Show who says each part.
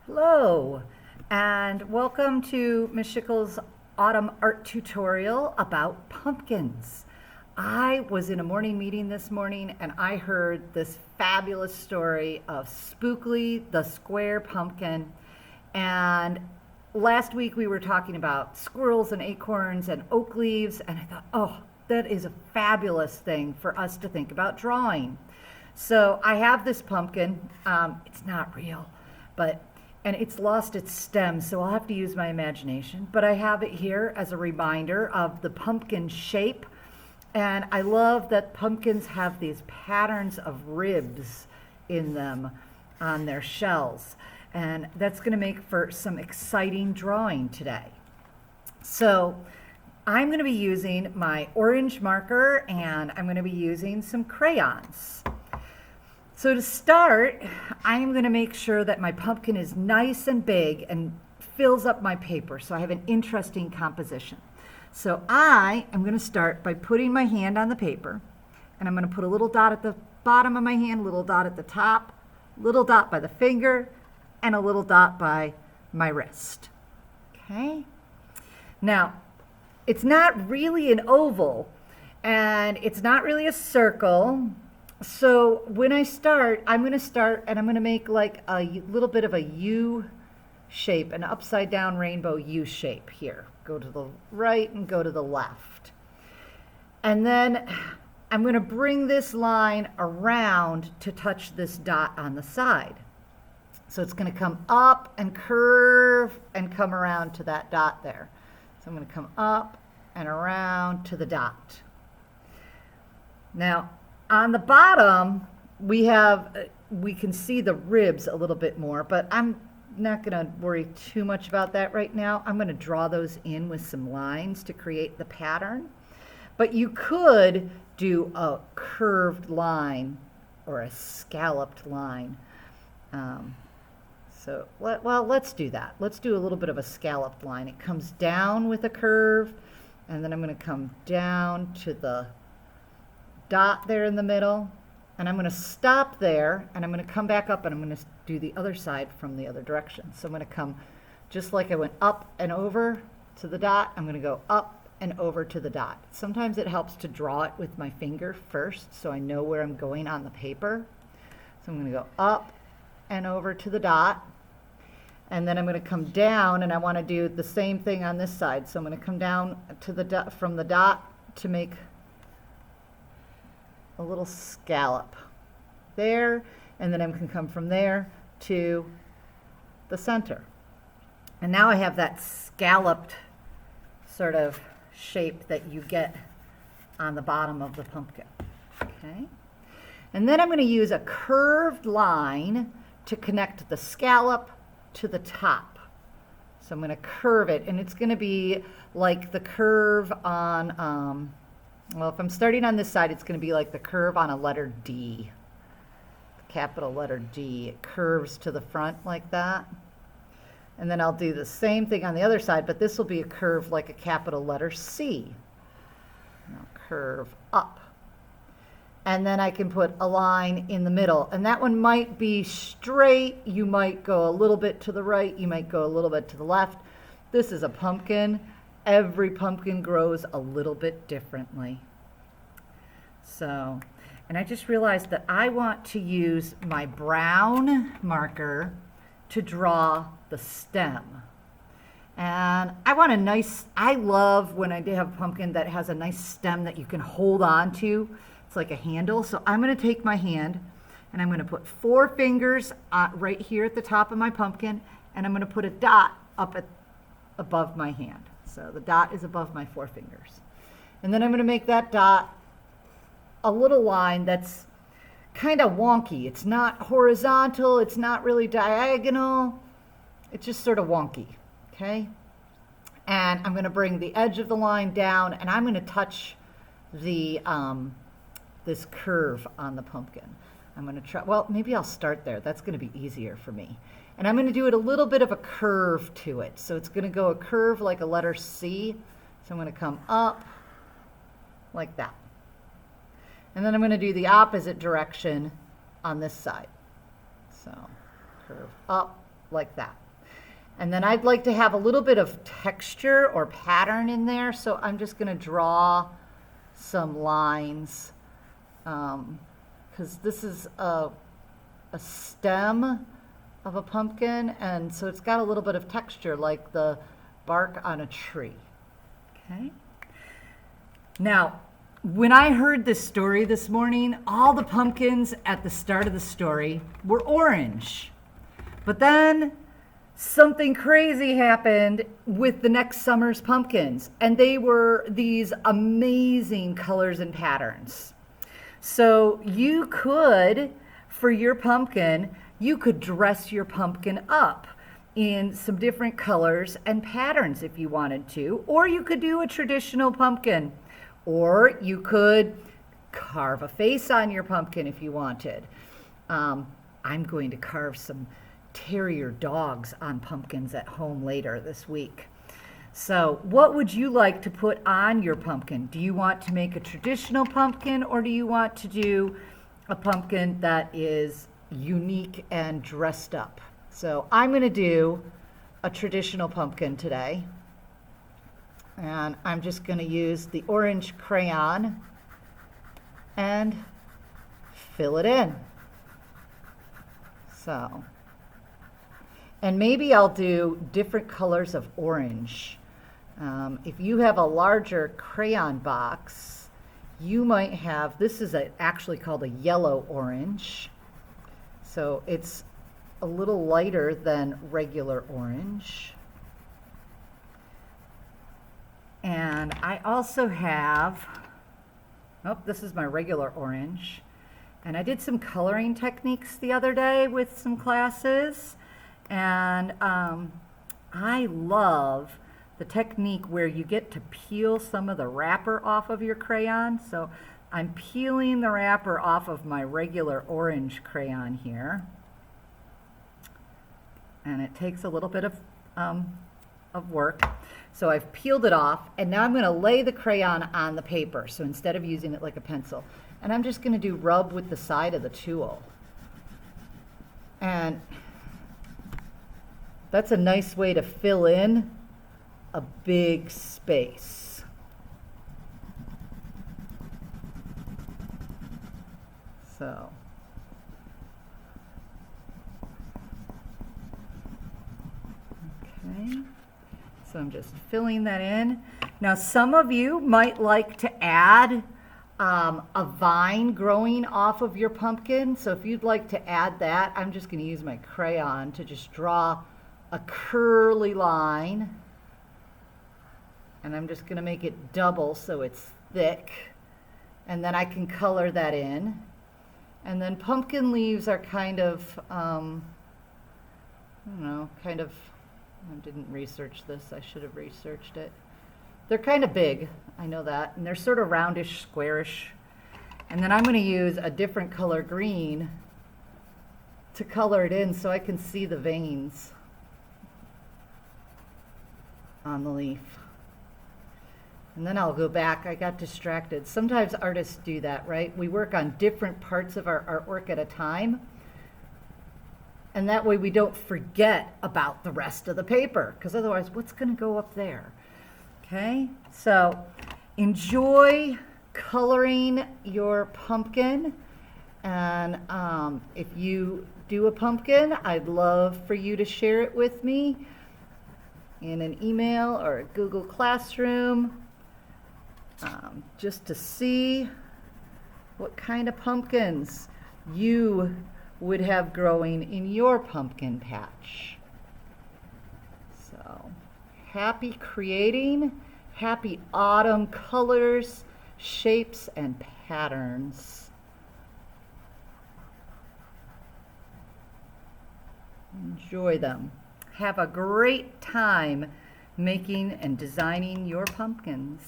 Speaker 1: Hello, and welcome to Ms. Schickel's autumn art tutorial about pumpkins. I was in a morning meeting this morning and I heard this fabulous story of Spookly the square pumpkin. And last week we were talking about squirrels and acorns and oak leaves, and I thought, oh, that is a fabulous thing for us to think about drawing. So I have this pumpkin. It's not real, and it's lost its stem, so I'll have to use my imagination. But I have it here as a reminder of the pumpkin shape. And I love that pumpkins have these patterns of ribs in them on their shells. And that's going to make for some exciting drawing today. So I'm going to be using my orange marker and I'm going to be using some crayons. So to start, I'm going to make sure that my pumpkin is nice and big and fills up my paper so I have an interesting composition. So I am going to start by putting my hand on the paper, and I'm going to put a little dot at the bottom of my hand, little dot at the top, little dot by the finger, and a little dot by my wrist. Okay? Now, it's not really an oval, and it's not really a circle. So when I start, I'm going to make like a little bit of a U shape, an upside down rainbow U shape here. Go to the right and go to the left. And then I'm going to bring this line around to touch this dot on the side. So it's going to come up and curve and come around to that dot there. So I'm going to come up and around to the dot. Now, on the bottom, we can see the ribs a little bit more, but I'm not going to worry too much about that right now. I'm going to draw those in with some lines to create the pattern. But you could do a curved line or a scalloped line. Let's do that. Let's do a little bit of a scalloped line. It comes down with a curve, and then I'm going to come down to the dot there in the middle, and I'm going to stop there, and I'm going to come back up, and I'm going to do the other side from the other direction. So I'm going to come just like I went up and over to the dot. I'm going to go up and over to the dot. Sometimes it helps to draw it with my finger first so I know where I'm going on the paper. So I'm going to go up and over to the dot, and then I'm going to come down, and I want to do the same thing on this side. So I'm going to come down to the dot, from the dot, to make a little scallop there, and then I can come from there to the center. And now I have that scalloped sort of shape that you get on the bottom of the pumpkin. Okay? And then I'm going to use a curved line to connect the scallop to the top. So I'm going to curve it, and it's going to be like the curve on well, if I'm starting on this side, it's going to be like the curve on a letter D, the capital letter D. It curves to the front like that. And then I'll do the same thing on the other side, but this will be a curve like a capital letter C. And I'll curve up. And then I can put a line in the middle. And that one might be straight. You might go a little bit to the right. You might go a little bit to the left. This is a pumpkin. Every pumpkin grows a little bit differently. So, and I just realized that I want to use my brown marker to draw the stem. And I love when I have a pumpkin that has a nice stem that you can hold on to. It's like a handle. So I'm going to take my hand and I'm going to put 4 fingers right here at the top of my pumpkin, and I'm going to put a dot up above my hand. So the dot is above my 4 fingers. And then I'm going to make that dot a little line that's kind of wonky. It's not horizontal. It's not really diagonal. It's just sort of wonky. Okay? And I'm going to bring the edge of the line down, and I'm going to touch the this curve on the pumpkin. I'm going to try, well, maybe I'll start there. That's going to be easier for me. And I'm going to do it a little bit of a curve to it. So it's going to go a curve like a letter C. So I'm going to come up like that. And then I'm going to do the opposite direction on this side. So curve up like that. And then I'd like to have a little bit of texture or pattern in there, so I'm just going to draw some lines, because this is a stem of a pumpkin, and so it's got a little bit of texture like the bark on a tree. Okay. Now, when I heard this story this morning, all the pumpkins at the start of the story were orange. But then something crazy happened with the next summer's pumpkins, and they were these amazing colors and patterns. So you could, for your pumpkin, you could dress your pumpkin up in some different colors and patterns if you wanted to, or you could do a traditional pumpkin, or you could carve a face on your pumpkin if you wanted. I'm going to carve some terrier dogs on pumpkins at home later this week. So what would you like to put on your pumpkin? Do you want to make a traditional pumpkin, or do you want to do a pumpkin that is unique and dressed up? So I'm going to do a traditional pumpkin today, and I'm just going to use the orange crayon and fill it in. So, and maybe I'll do different colors of orange. If you have a larger crayon box, you might have, this is actually called a yellow orange. So it's a little lighter than regular orange. And I also have, this is my regular orange. And I did some coloring techniques the other day with some classes. And I love the technique where you get to peel some of the wrapper off of your crayon. So I'm peeling the wrapper off of my regular orange crayon here. And it takes a little bit of work. So I've peeled it off, and now I'm going to lay the crayon on the paper. So instead of using it like a pencil, and I'm just going to do rub with the side of the tool. And that's a nice way to fill in a big space. So okay. So I'm just filling that in. Now some of you might like to add a vine growing off of your pumpkin. So if you'd like to add that, I'm just going to use my crayon to just draw a curly line. And I'm just going to make it double so it's thick. And then I can color that in. And then pumpkin leaves are kind of, I didn't research this. I should have researched it. They're kind of big, I know that, and they're sort of roundish, squarish. And then I'm going to use a different color green to color it in so I can see the veins on the leaf. And then I'll go back. I got distracted. Sometimes artists do that, right? We work on different parts of our artwork at a time. And that way we don't forget about the rest of the paper, because otherwise what's going to go up there? Okay, so enjoy coloring your pumpkin. And if you do a pumpkin, I'd love for you to share it with me in an email or a Google Classroom, just to see what kind of pumpkins you would have growing in your pumpkin patch. So happy creating, happy autumn colors, shapes, and patterns. Enjoy them. Have a great time making and designing your pumpkins.